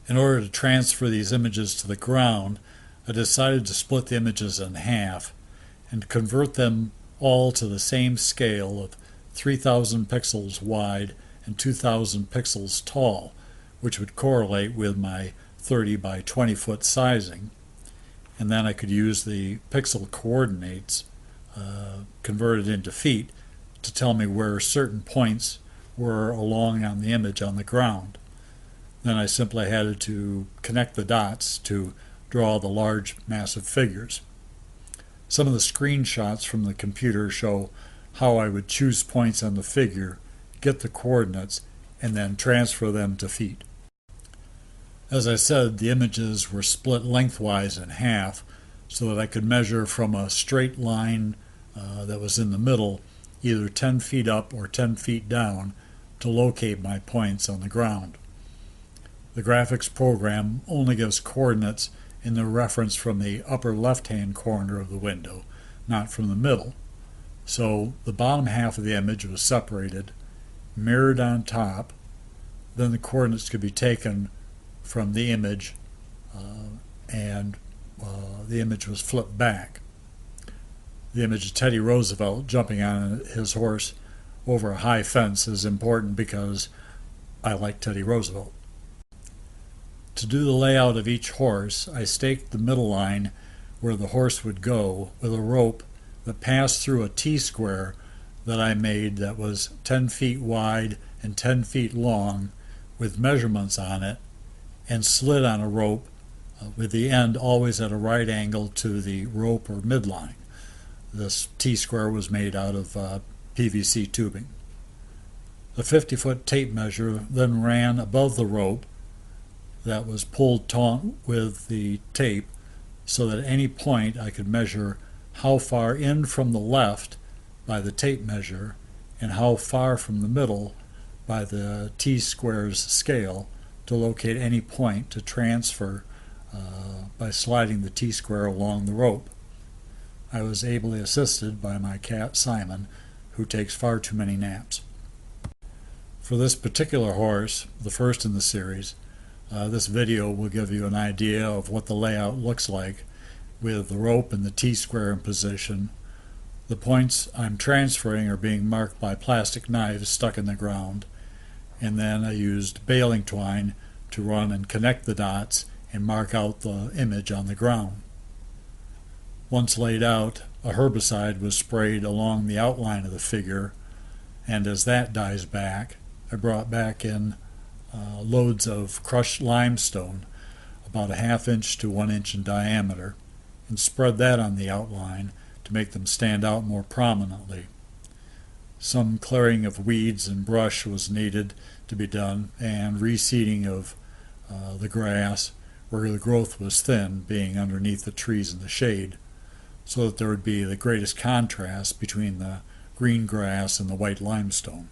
In order to transfer these images to the ground, I decided to split the images in half and convert them all to the same scale of 3,000 pixels wide and 2,000 pixels tall, which would correlate with my 30 by 20 foot sizing. And then I could use the pixel coordinates converted into feet to tell me where certain points were along on the image on the ground. Then I simply had to connect the dots to draw the large, massive figures. Some of the screenshots from the computer show how I would choose points on the figure, get the coordinates, and then transfer them to feet. As I said, the images were split lengthwise in half so that I could measure from a straight line that was in the middle, either 10 feet up or 10 feet down, to locate my points on the ground. The graphics program only gives coordinates in the reference from the upper left-hand corner of the window, not from the middle. So the bottom half of the image was separated, mirrored on top, then the coordinates could be taken from the image and the image was flipped back. The image of Teddy Roosevelt jumping on his horse over a high fence is important because I like Teddy Roosevelt. To do the layout of each horse, I staked the middle line where the horse would go with a rope that passed through a T-square that I made that was 10 feet wide and 10 feet long with measurements on it, and slid on a rope with the end always at a right angle to the rope or midline. This T-square was made out of PVC tubing. The 50-foot tape measure then ran above the rope that was pulled taut with the tape so that at any point I could measure how far in from the left by the tape measure and how far from the middle by the T-square's scale to locate any point to transfer by sliding the T-square along the rope. I was ably assisted by my cat Simon, who takes far too many naps. For this particular horse, the first in the series, this video will give you an idea of what the layout looks like with the rope and the T-square in position. The points I'm transferring are being marked by plastic knives stuck in the ground, and then I used baling twine to run and connect the dots and mark out the image on the ground. Once laid out, a herbicide was sprayed along the outline of the figure, and as that dies back, I brought back in loads of crushed limestone, about a ½ to 1 inch in diameter, and spread that on the outline to make them stand out more prominently. Some clearing of weeds and brush was needed to be done, and reseeding of the grass where the growth was thin, being underneath the trees in the shade, so that there would be the greatest contrast between the green grass and the white limestone.